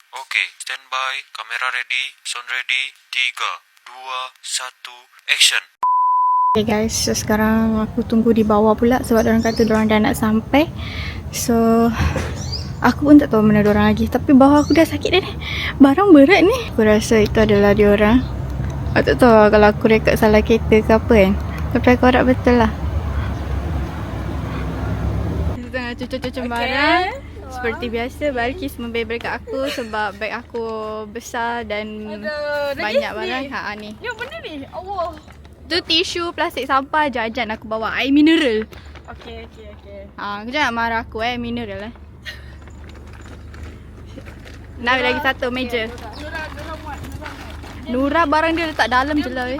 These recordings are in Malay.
Okey, standby, kamera ready, sound ready, 3, 2, 1, action. Okay guys, so sekarang aku tunggu di bawah pula sebab diorang kata diorang dah nak sampai. So aku pun tak tahu mana diorang lagi, tapi bawah aku dah sakit dah ni. Barang berat ni. Aku rasa itu adalah diorang. Aku tak tahu lah kalau aku rekod salah kereta ke apa kan, tapi aku harap betul lah. Kita tengah cucuk-cucuk barang. Seperti biasa, Balkis memberi kat aku sebab beg aku besar dan banyak barang. Ni. Ya benda ni. Allah. Tu tisu, plastik sampah, jajan aku bawa. Air mineral. Okey. Kau jangan marah aku mineral Nak lagi satu meja. Nura barang dia letak dalam je lah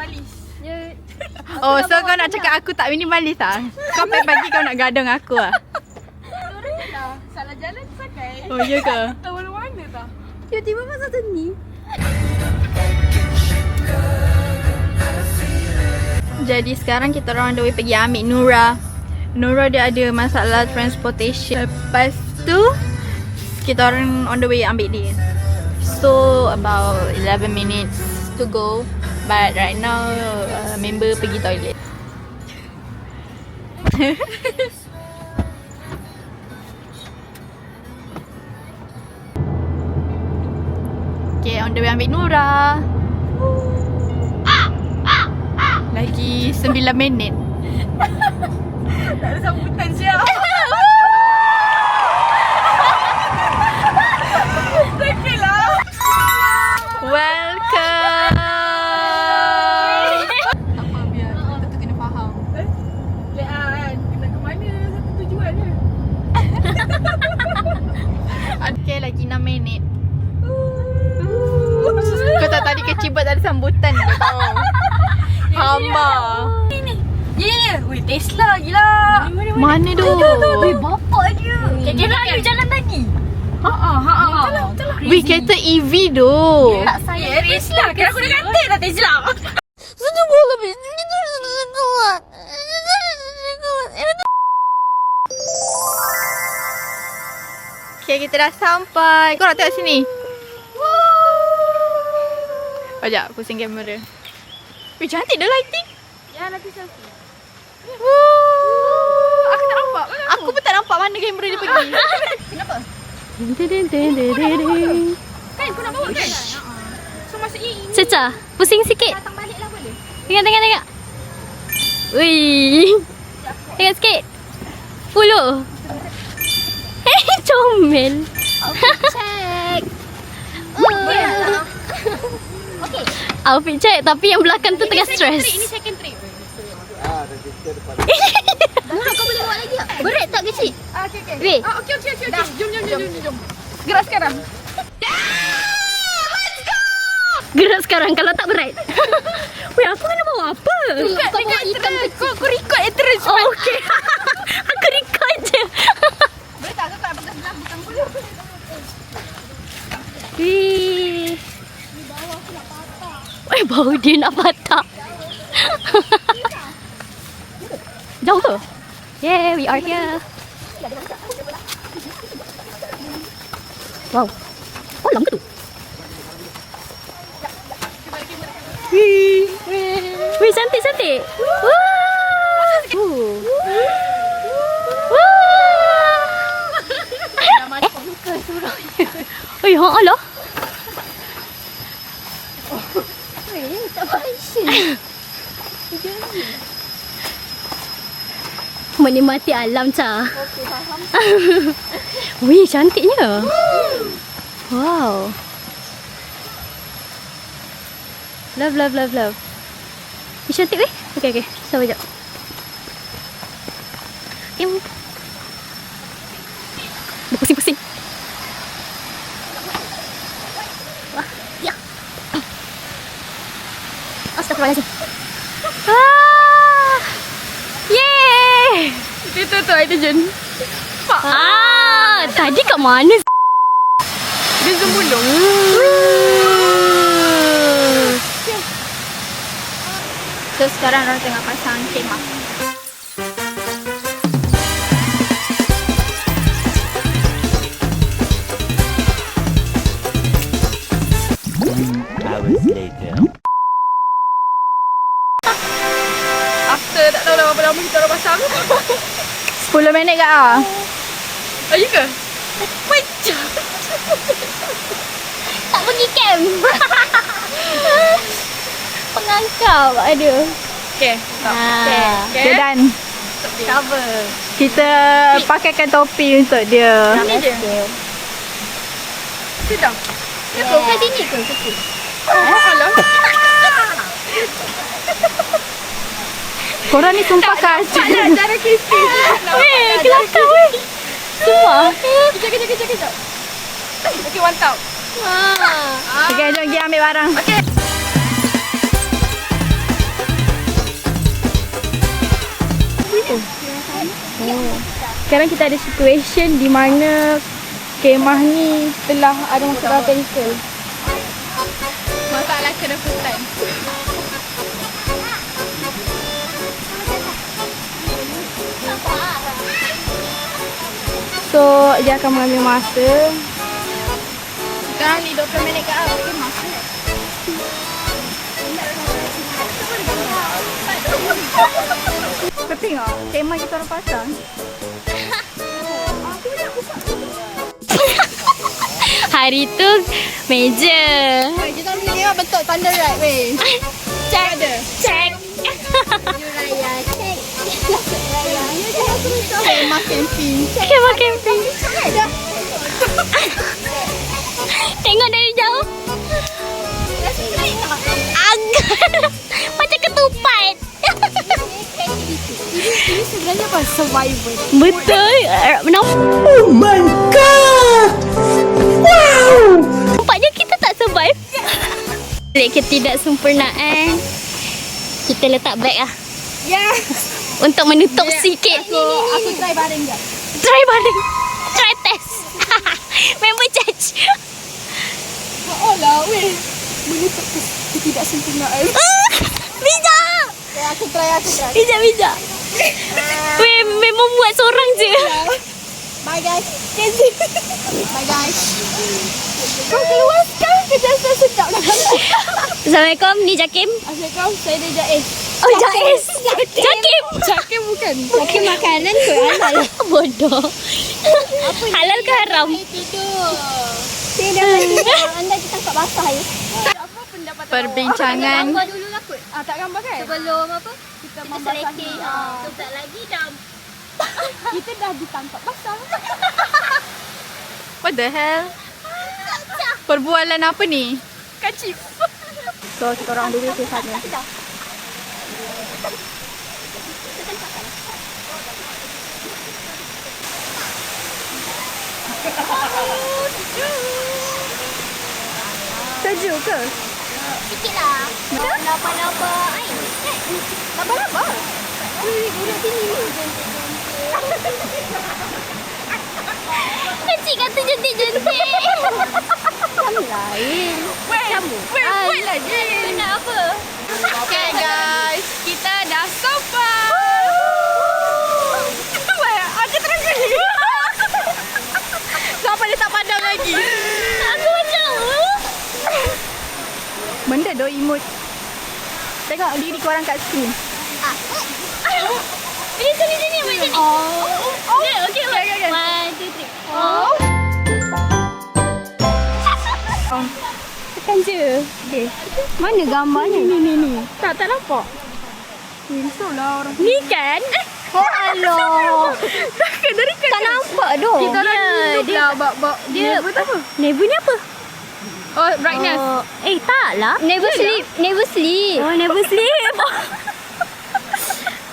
Oh, so kau nak cakap aku tak minimalis ah? Kau pagi kau nak gadang aku ah? Salah jalan pakai. Oh, ya ke? Tahu mana tak? Tiba-tiba pasal tu ni. Jadi sekarang kita orang on the way pergi ambil Nura. Nura dia ada masalah transportation. Lepas tu kita orang on the way ambil dia. So about 11 minutes to go. But right now member pergi toilet. Okay, on the way ambil Nura. Lagi 9 minit. Tak ada sambutan siap. Sakitlah. Welcome. Apa biar kita tu kena faham. Lean, kena ke mana satu tujuan je. Okay, lagi 6 minit. Kau tak tadi kecibat ada sambutan kau tahu. Hamba. Ya. Weh, Tesla gila. Mana tu? Weh, bapak dia. Dia lalu jalan tadi. Jalan. Weh, kereta EV tu. Tak saya Tesla. Kan aku dah kata dah Tesla. Okay, kita dah sampai. Kau nak tengok sini? Sekejap, pusing kamera. Weh, cantik dah lighting. Ya, nanti selfie. Aku tak nampak. Aku pun tak nampak mana kamera dia pergi. Kenapa? Kan kau nak bawa kan? So maksudnya ini Caca, pusing sikit. datang balik lah boleh? Tengok. Wih. Tengok sikit. Follow. Comel. Check. Okay. Outfit check tapi yang belakang tu tengah stress. Ini second trip. Kau boleh buat lagi tak? Berat tak kecil? Okay. Weh. Okay. Jom. Gerak sekarang. Gerak sekarang kalau tak berat. Weh, aku kena bawa apa? Kau bawa item kecil. Kau record terus. Oh, okey. Aku record je. Boleh tak? Kau tak pakai sebelah butang dulu. Wih. Weh, bau dia nak patah. Jauh ke? Yeah, we are here. Wow. Kolam ke tu? Wih, cantik. Wah. Eh, Allah. Menikmati alam, Ca. Okay, faham. Wih, cantiknya. Wow. Love. Ih, cantik weh. Okay. Sabar jap. Dia pusing-pusing. Wah, ya. Astagfirullahaladzim. Yeay. Itu tu hydrogen. Tadi kat mana? Dia sembulung. So sekarang orang tengah pasang kemah. hours later. After tak tahu dah berapa lama kita orang pasang. 10 minit ke ah? Ayo ke? Macam. Tak pergi camp. Pengangkap. Aduh. Okay. Okay, done. Cover. Kita pakaikan topi untuk dia. Ini dia. Sedang. Kat sini ke? Kecil. Alah. Korang ni sumpah kacau. Cara kisah. Weh, kelakar weh. Sumpah. Kejap. Okay, mantap. Okay, jom pergi ambil barang. Okay. Sekarang kita ada situation di mana kemah ni telah ada masalah teknikal. Masalah kena hutan. So, dia akan mengambil masa. Sekarang ni 20 minit ke apa? Okay, masa. Kau tengok, kemah kita orang pasang. Hari tu meja. Kita boleh tengok bentuk thunder ride weh. Check. Check. Raya, cek. Raya. Kemah camping. Kemah camping. Tengok dari jauh. Agak. Macam ketupat. Ini sebenarnya apa? Survivor. Betul. Oh my god. Wow. Nampaknya kita tak survive. Ketidaksempurnaan. Kita letak beg lah. Yeah. Untuk menutup sikit. Aku try baring je. Try baring. Try test. Member charge. Oh lah weh. Menutup ketidaksempurnaan. Bijak. Aku try. Bijak. Weh, memang buat seorang je. Bye guys. Bye guys. Kau keluar sekarang kerja saya sedap dah. Assalamualaikum, ni Jakim. Assalamualaikum, saya dia Jais. Oh, Jais. Jakim. Jakim bukan. Jakim makanan ke halal? Bodoh. Halal ke haram? Tidur. Anda kita tangkap basah ya. Apa pendapat Perbincangan. Gambar dulu lah kot. tak gambar kan? Sebelum apa? Kita Kita selekeh. Sekejap lagi dah. Kita dah ditangkap basah. What the hell? Perbualan apa ni? Kacip. So, kita orang dulu kesatnya. Sejuk ke? Sikit lah. Napa-napa air. Apa? Duduk sini. Kecil kata jentik-jentik. Kamu lain. Wait lagi. Nak apa? Okay guys, kita dah sampai. Aku terus gini. Sampai dia tak pandang lagi. Aku macam Benda doh imut. Tengok diri korang kat skrin. Ini sini macam ni. Okay. 1, 2, 3. Tekan je. Okay. Mana gambarnya? Ni. Tak nampak. Risau lah orang. Ni kan? Oh Allah. Tak nampak doh. Kita orang hidup lah bab dia apa? Never ni apa? Oh, brightness. Tak lah. Never sleep. Oh, never sleep.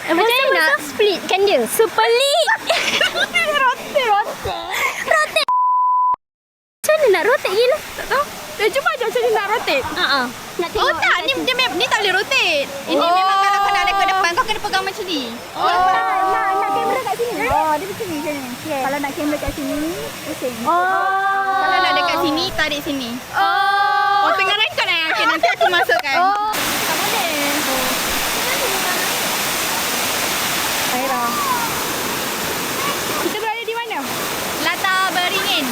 Macam mana nak split kan dia? Sepelit. Rotate. Macam mana nak rotate gila? Tak tahu. Cuma macam mana nak rotate. Nak tengok. Oh tak, ni tak boleh rotate. Ini memang kalau kau nak naik ke depan, kau kena pegang macam ni. Nak kamera kat sini. Dia macam ni. Okay. Kalau nak kamera kat sini, pusing. Kalau nak dekat sini, tarik sini. Oh, tengah rekod eh. Okay, nanti aku masukkan. Tak boleh. Aira. Kita berada di mana? Latar beringin.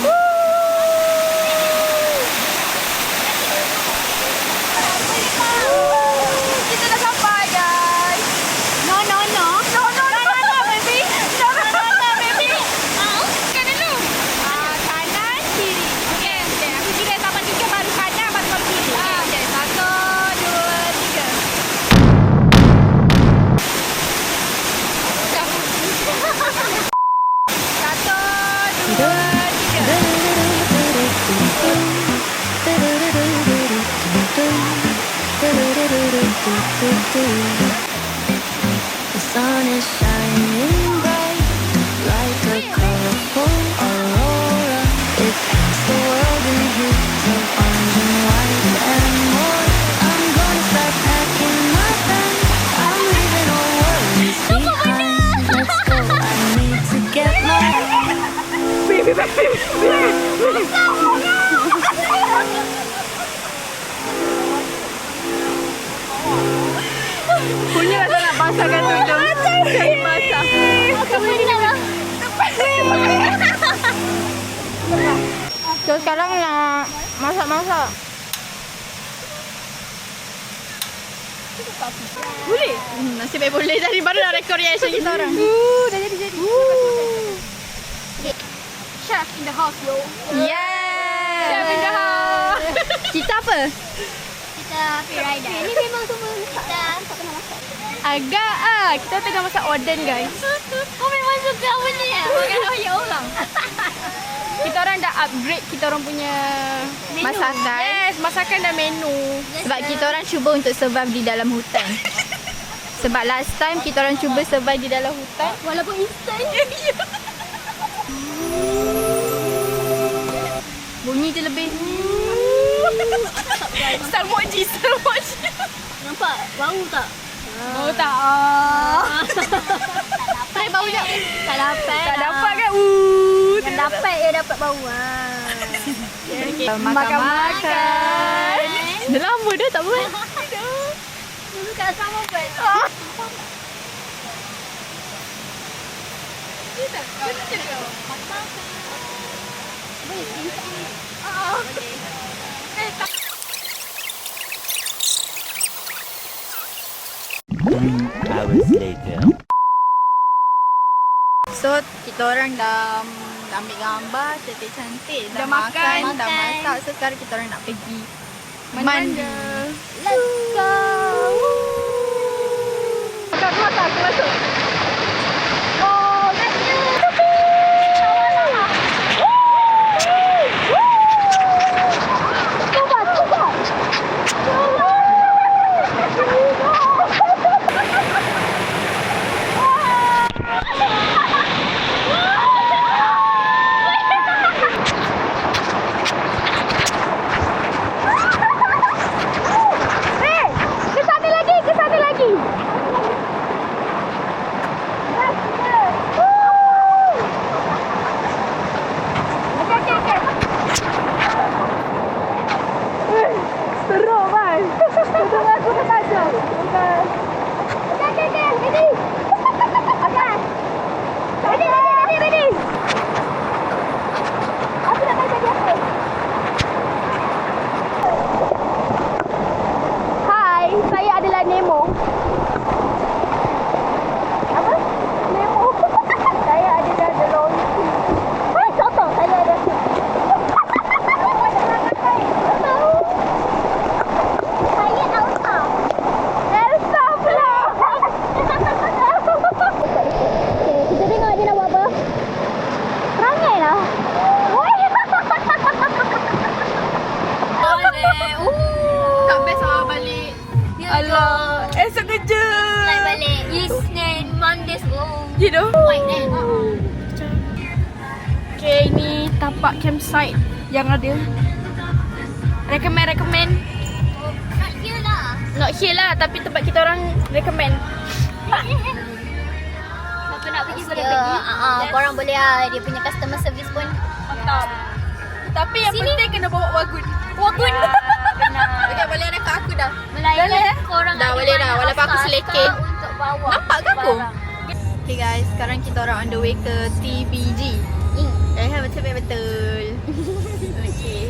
So sekarang nak masak-masak. Boleh? Nasib baik boleh. Tadi baru nak record reaction kita orang. Dah jadi. Chef in the house, yo. Yeah. Chef in the house. Kita apa? Kita free rider. Ini memang semua kita tak pernah masak. Agak kita tengah masak oden guys. Kau memang suka benda ya? Makan banyak orang. Kita orang dah upgrade kita orang punya Menu. masakan. Yes, masakan dan menu. Sebab kita orang cuba untuk survive di dalam hutan. Sebab last time kita orang cuba survive di dalam hutan. Walaupun instan. Bunyi je lebih. Salmoji. Nampak? Bau tak? Bau tak? Hai bau je. Tak dapat. Tak dapat kan? Yang dapat dia dapat bau. Okay. Makan. Dah lama dah tak buat. Dulu kat sama buat. Hours later. So, kita orang dah ambil gambar cantik-cantik. Dah makan, dah masak. So, sekarang kita orang nak pergi mandi. Let's go. Makan, aku masuk. Oh, bestnya. Esok kerja. Like balik Isnin, Monday sebelum. You know? White then. Okay, ini tapak campsite yang ada. Recommend. Not here lah. Not here lah, tapi tempat kita orang recommend. Siapa nak pergi boleh pergi. Korang boleh lah. Dia punya customer service pun Mantap. Tapi yang penting kena bawa wagun. Wagun. Benar. Okay, boleh ada kat aku dah. Melainkan korang Dah ada boleh dah, barang walaupun aku asal-asal selekeh. Untuk bawa Nampak ke aku? barang. Okay guys, sekarang kita orang on the way ke TBG. Betul. Okay.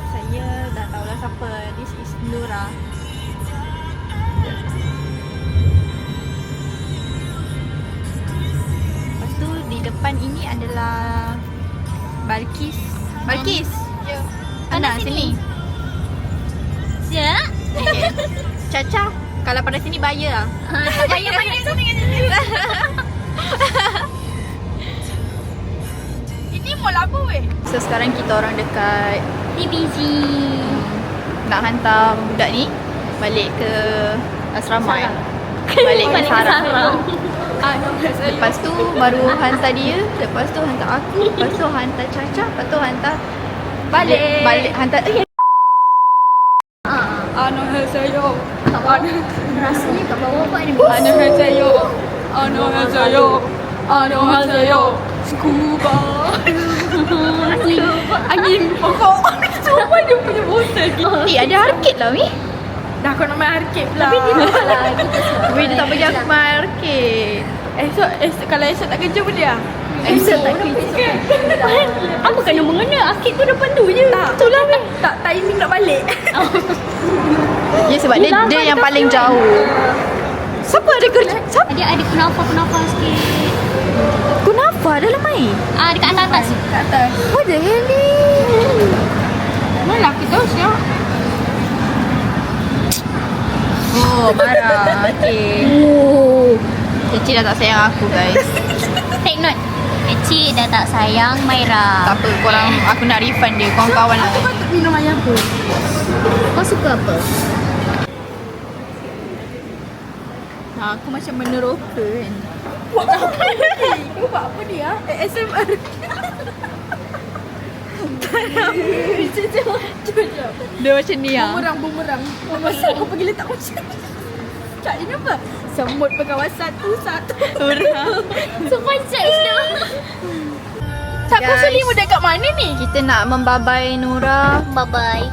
Saya dah tahulah siapa. This is Nura. Lepas tu di depan ini adalah Balkis. Ya. Ana sini. Ya. Caca. Kalau pada sini bayar lah. Bayar sini. Ini mall apa weh? So sekarang kita orang dekat TBG. nak hantar budak ni balik ke asrama kan? Balik ke sarang. Lepas tu baru hantar dia, lepas tu hantar aku, lepas tu hantar Caca, lepas tu hantar balik hantar 안녕하세요. Rasanya kat bawah apa ni? 안녕하세요. 안녕하세요. Scuba. Angin pokok. Cuba dia punya bosan. Ada arcade lah Mi. Dah kau nak main arcade pula. Tapi dia tak lah. Kita dia tak bagi aku main arcade. Esok kalau esok tak kerja boleh ah? Esok tak kerja. Apa kena mengena? Akid tu depan tu je. Itulah weh. Tak timing nak balik. Ya sebab dia yang paling jauh. Siapa ada kerja? Siapa? Dia ada kunafa sikit. Kunafa dalam air? Dekat atas. Kat atas. What the hell ni? Mana aku tahu siap? Oh, marah. Okay. Cik dah tak sayang aku guys. Take note. Kecil dah tak sayang Maira. Tak apa, korang aku nak refund dia. Kawan-kawan lah. Aku patut minum air apa? Kau suka apa? Aku macam meneroka kan. Buat apa ni? Kau buat apa ni ah? ASMR. Dia macam ni ah. Bumerang. Masa aku pergi letak macam ni. Cak ni apa? Semut pegawai satu. Orang. So konsep tu. Tak kau selimu dekat mana ni? Kita nak membabai Nura. Bye-bye.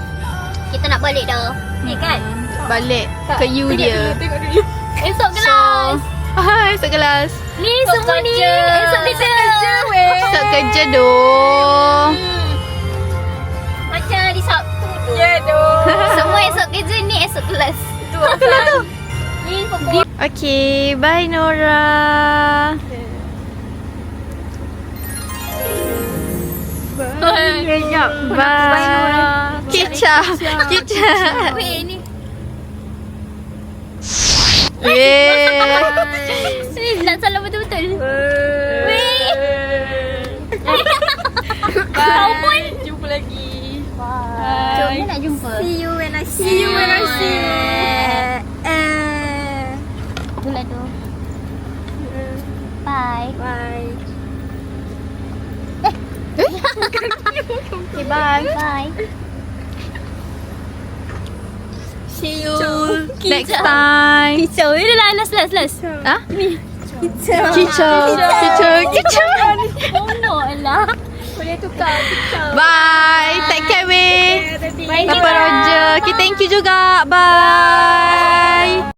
Kita nak balik dah. Kan? Balik ke you dia. Tengok dulu. Esok kelas. Esok kelas. Ni semua ni. Esok kerja. Esok kerja doh. Macam hari Sabtu tu. Ya doh. Semua esok kerja ni esok kelas. Itulah tu. Ni pokok. Okay, bye Nora. Bye. Kicap. Weh ni. Nak salam betul-betul. Weh. Kau pun. Jumpa lagi. Jom ni nak jumpa. See you when I see you. Itulah tu. Bye. Bye. Okay, bye. Bye. See you next time. Kicau. Ini lah last. Ha? Kicau. Oh no lah. Boleh tukar kicau. Bye. Take care weh. Bye Papa Roger. Okay, thank you juga. Bye.